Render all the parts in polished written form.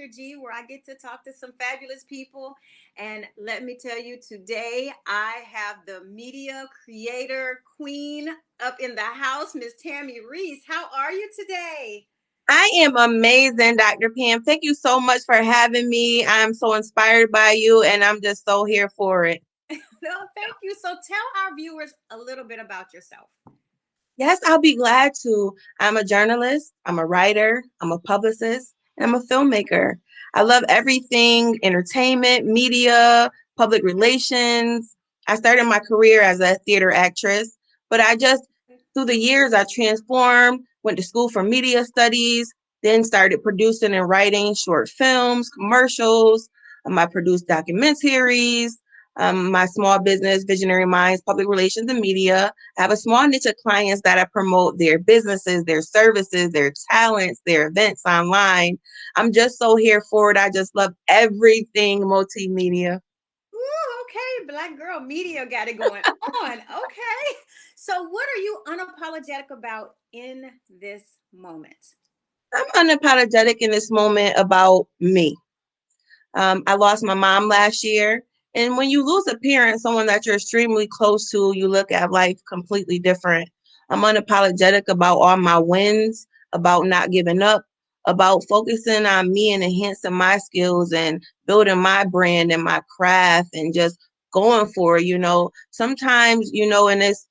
Dr. G, where I get to talk to some fabulous people. And let me tell you, today I have the media creator queen up in the house, Miss Tammy Reese. How are you today? I am amazing, Dr. Pam. Thank you so much for having me. I'm so inspired by you, and I'm just so here for it. No, thank you. So tell our viewers a little bit about yourself. Yes, I'll be glad to. I'm a journalist, I'm a writer, I'm a publicist, and I'm a filmmaker. I love everything entertainment, media, public relations. I started my career as a theater actress, but through the years, I transformed, went to school for media studies, then started producing and writing short films, commercials. I produced documentaries, my small business, Visionary Minds, Public Relations and Media. I have a small niche of clients that I promote their businesses, their services, their talents, their events online. I'm just so here for it. I just love everything multimedia. Ooh, okay, Black girl media got it going on. Okay. So, what are you unapologetic about in this moment? I'm unapologetic in this moment about me. I lost my mom last year. And when you lose a parent, someone that you're extremely close to, you look at life completely different. I'm unapologetic about all my wins, about not giving up, about focusing on me and enhancing my skills and building my brand and my craft and just going for it. Sometimes, in this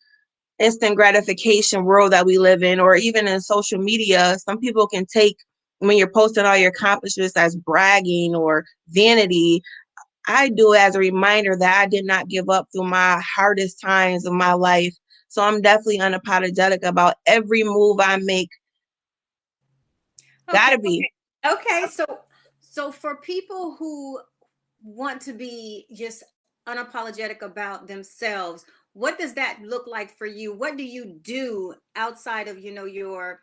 instant gratification world that we live in, or even in social media, some people can take when you're posting all your accomplishments as bragging or vanity. I do it as a reminder that I did not give up through my hardest times of my life. So I'm definitely unapologetic about every move I make. Okay. Gotta be. Okay. So for people who want to be just unapologetic about themselves, what does that look like for you? What do you do outside of, your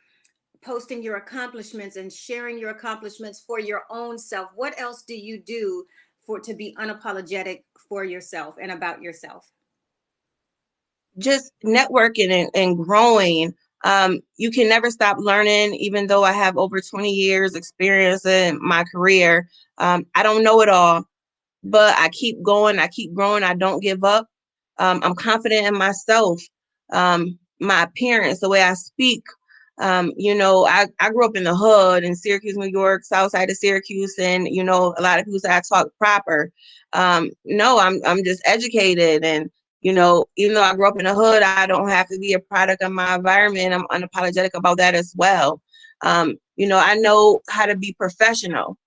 posting your accomplishments and sharing your accomplishments for your own self? What else do you do for to be unapologetic for yourself and about yourself? Just networking and growing. You can never stop learning, even though I have over 20 years experience in my career. I don't know it all, but I keep going. I keep growing. I don't give up. I'm confident in myself. My appearance, the way I speak. I grew up in the hood in Syracuse, New York, south side of Syracuse, and a lot of people say I talk proper. No, I'm just educated, and even though I grew up in the hood, I don't have to be a product of my environment. I'm unapologetic about that as well. I know how to be professional.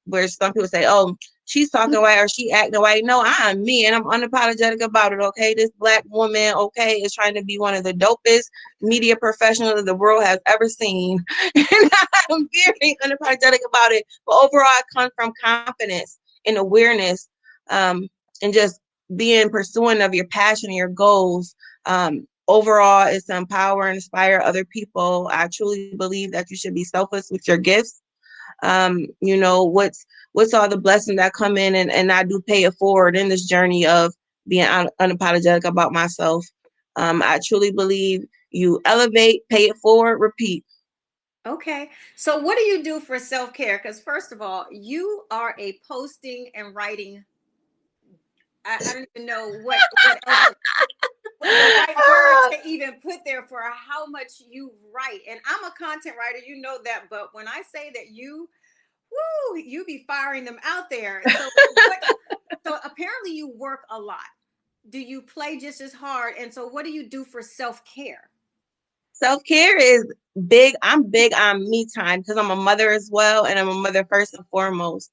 Where some people say, "Oh, she's talking white or she acting white." No, I'm me, and I'm unapologetic about it. Okay, this Black woman, okay, is trying to be one of the dopest media professionals the world has ever seen, and I'm very unapologetic about it. But overall, I come from confidence and awareness, and just being pursuing of your passion and your goals. Overall, is to empower and inspire other people. I truly believe that you should be selfless with your gifts. What's all the blessings that come in, and I do pay it forward in this journey of being unapologetic about myself. I truly believe you elevate, pay it forward, repeat. Okay. So what do you do for self-care? Because first of all, you are a posting and writing. I don't even know what else what the right word to even put there for how much you write. And I'm a content writer, you know that, but when I say that you be firing them out there. So apparently you work a lot. Do you play just as hard? And so what do you do for self-care? Self-care is big. I'm big on me time because I'm a mother as well, and I'm a mother first and foremost.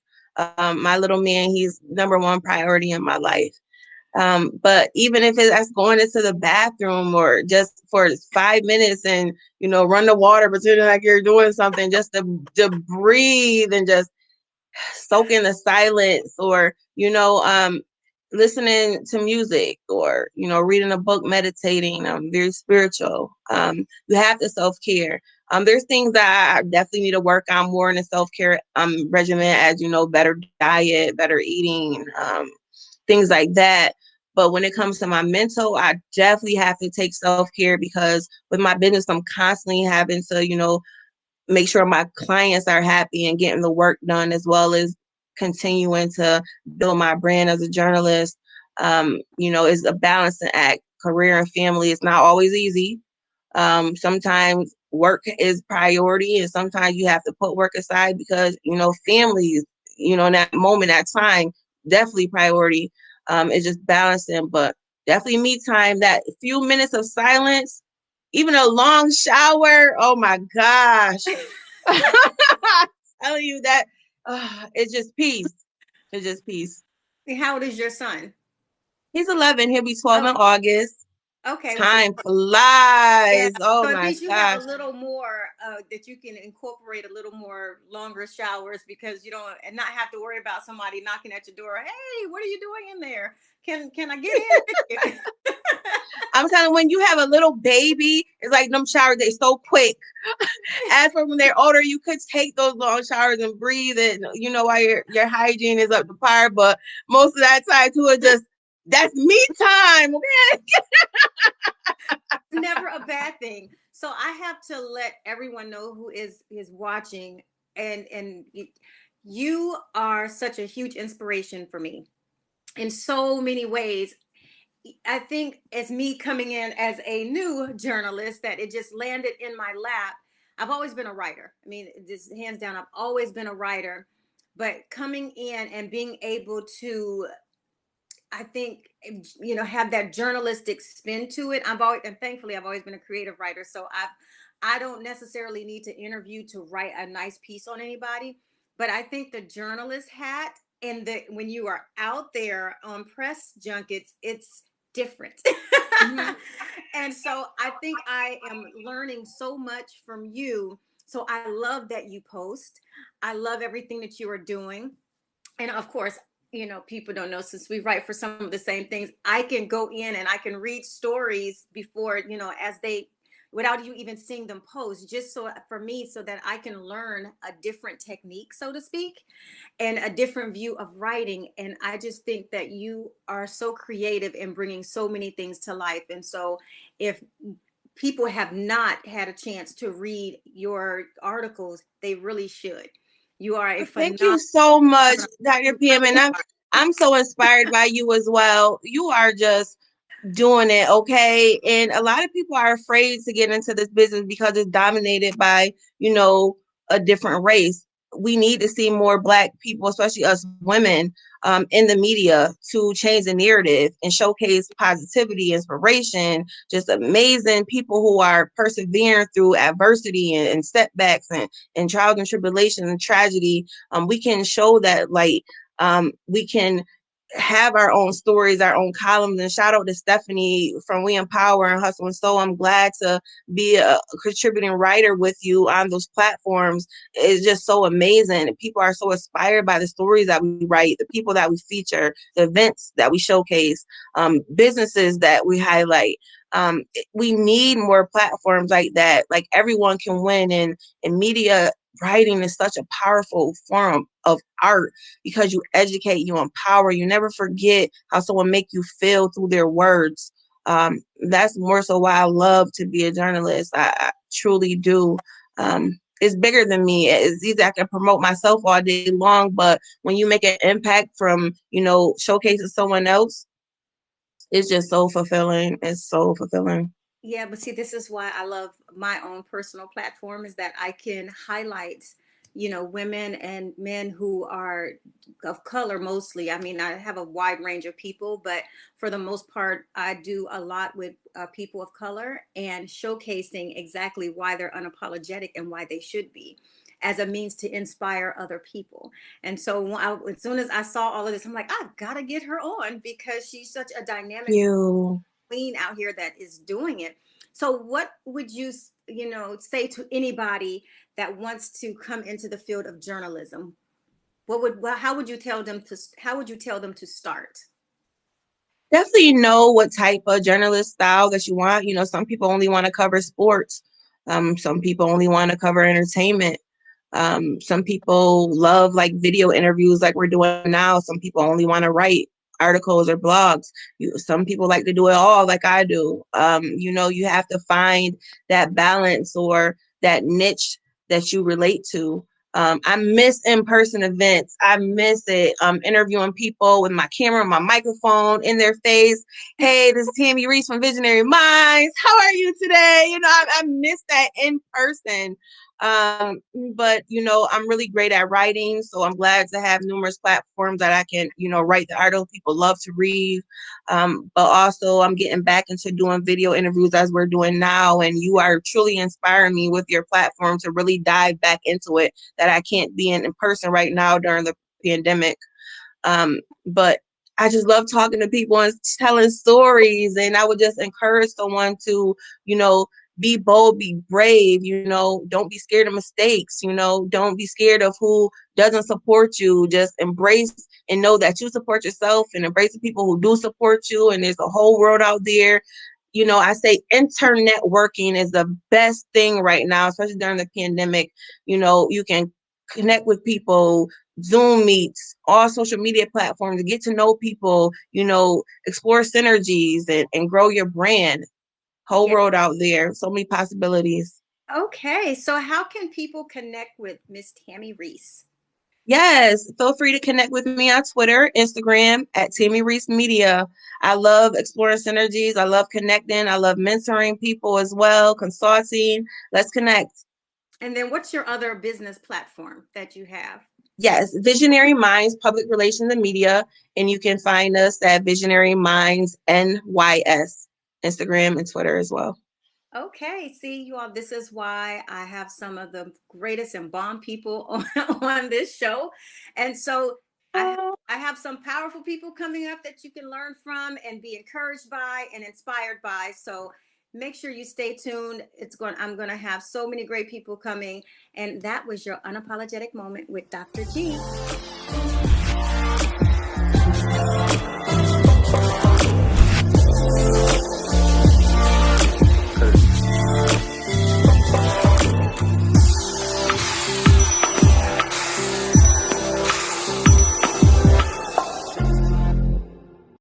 My little man, he's number one priority in my life. But even if that's going into the bathroom or just for 5 minutes and, run the water, pretending like you're doing something just to breathe and just soak in the silence, or, listening to music, or, reading a book, meditating. Very spiritual. You have to self-care. There's things that I definitely need to work on more in the self-care regimen, as better diet, better eating, things like that. But when it comes to my mental, I definitely have to take self-care because with my business, I'm constantly having to, make sure my clients are happy and getting the work done, as well as continuing to build my brand as a journalist. Is a balancing act. Career and family is not always easy. Sometimes work is priority, and sometimes you have to put work aside because, families, in that moment, that time, definitely priority. It's just balancing, but definitely me time, that few minutes of silence, even a long shower. Oh my gosh. Telling you that it's just peace. It's just peace. How old is your son? He's 11. He'll be 12 in Oh, August. okay. Well, Time yeah. flies. Oh So at my least you have a gosh. little more that you can incorporate a little more longer showers because you don't and not have to worry about somebody knocking at your door. Hey, what are you doing in there? Can I get in with you? I'm telling you, when you have a little baby, it's like them showers, they so quick. As for when they're older, you could take those long showers and breathe, and why your hygiene is up to par. But most of that time too is just, that's me time. Okay. Never a bad thing. So I have to let everyone know who is watching and you are such a huge inspiration for me in so many ways. I think as me coming in as a new journalist that it just landed in my lap. I've always been a writer. I mean, just hands down, I've always been a writer. But coming in and being able to, I think, have that journalistic spin to it. I've always, and thankfully, I've always been a creative writer. So I don't necessarily need to interview to write a nice piece on anybody. But I think the journalist hat and the when you are out there on press junkets, it's different. Mhm. And so I think I am learning so much from you. So I love that you post. I love everything that you are doing. And of course, people don't know since we write for some of the same things. I can go in and I can read stories before, as they, without you even seeing them post, just so for me, so that I can learn a different technique, so to speak, and a different view of writing. And I just think that you are so creative in bringing so many things to life. And so if people have not had a chance to read your articles, they really should. You are a Thank you phenomenal, so much, Dr. you PM. really And I'm so inspired by you as well. You are just doing it, okay? And a lot of people are afraid to get into this business because it's dominated by, a different race. We need to see more Black people, especially us women, in the media to change the narrative and showcase positivity, inspiration, just amazing people who are persevering through adversity and setbacks and trials and tribulations and tragedy. We can show that light. We can have our own stories, our own columns. And shout out to Stephanie from We Empower and Hustle and Soul. I'm glad to be a contributing writer with you on those platforms. It's just so amazing. People are so inspired by the stories that we write, the people that we feature, the events that we showcase, businesses that we highlight. We need more platforms like that. Like, everyone can win, and media writing is such a powerful form of art because you educate, you empower, you never forget how someone make you feel through their words. That's more so why I love to be a journalist. I truly do. It's bigger than me. It's easy. I can promote myself all day long, but when you make an impact from, showcasing someone else, it's just so fulfilling. It's so fulfilling. yeah, but see, this is why I love my own personal platform is that I can highlight, women and men who are of color mostly. I mean, I have a wide range of people, but for the most part, I do a lot with people of color and showcasing exactly why they're unapologetic and why they should be as a means to inspire other people. And so as soon as I saw all of this, I'm like, I've got to get her on because she's such a dynamic You. queen out here that is doing it. So what would you, say to anybody that wants to come into the field of journalism? How would you tell them to start? Definitely know what type of journalist style that you want. Some people only want to cover sports. Some people only want to cover entertainment. Some people love like video interviews like we're doing now. Some people only want to write articles or blogs. Some people like to do it all like I do. You have to find that balance or that niche that you relate to. I miss in-person events. I miss it. Interviewing people with my camera, my microphone in their face. Hey, this is Tammy Reese from Visionary Minds. How are you today? I miss that in person. But I'm really great at writing, so I'm glad to have numerous platforms that I can, write the article people love to read. But also I'm getting back into doing video interviews as we're doing now, and you are truly inspiring me with your platform to really dive back into it that I can't be in person right now during the pandemic. But I just love talking to people and telling stories. And I would just encourage someone to, be bold, be brave, don't be scared of mistakes, don't be scared of who doesn't support you. Just embrace and know that you support yourself and embrace the people who do support you. And there's a whole world out there. I say internet working is the best thing right now, especially during the pandemic. You can connect with people, Zoom meets, all social media platforms, get to know people, explore synergies and grow your brand. Whole Yeah. world out there. So many possibilities. Okay. So how can people connect with Miss Tammy Reese? Yes, feel free to connect with me on Twitter, Instagram at Tammy Reese Media. I love exploring synergies. I love connecting. I love mentoring people as well, consulting. Let's connect. And then what's your other business platform that you have? Yes, Visionary Minds, Public Relations and Media. And you can find us at Visionary Minds NYS, Instagram and Twitter as well. Okay, see you all. This is why I have some of the greatest and bomb people on this show. And so I have some powerful people coming up that you can learn from and be encouraged by and inspired by. So make sure you stay tuned. I'm going to have so many great people coming. And that was your unapologetic moment with Dr. G.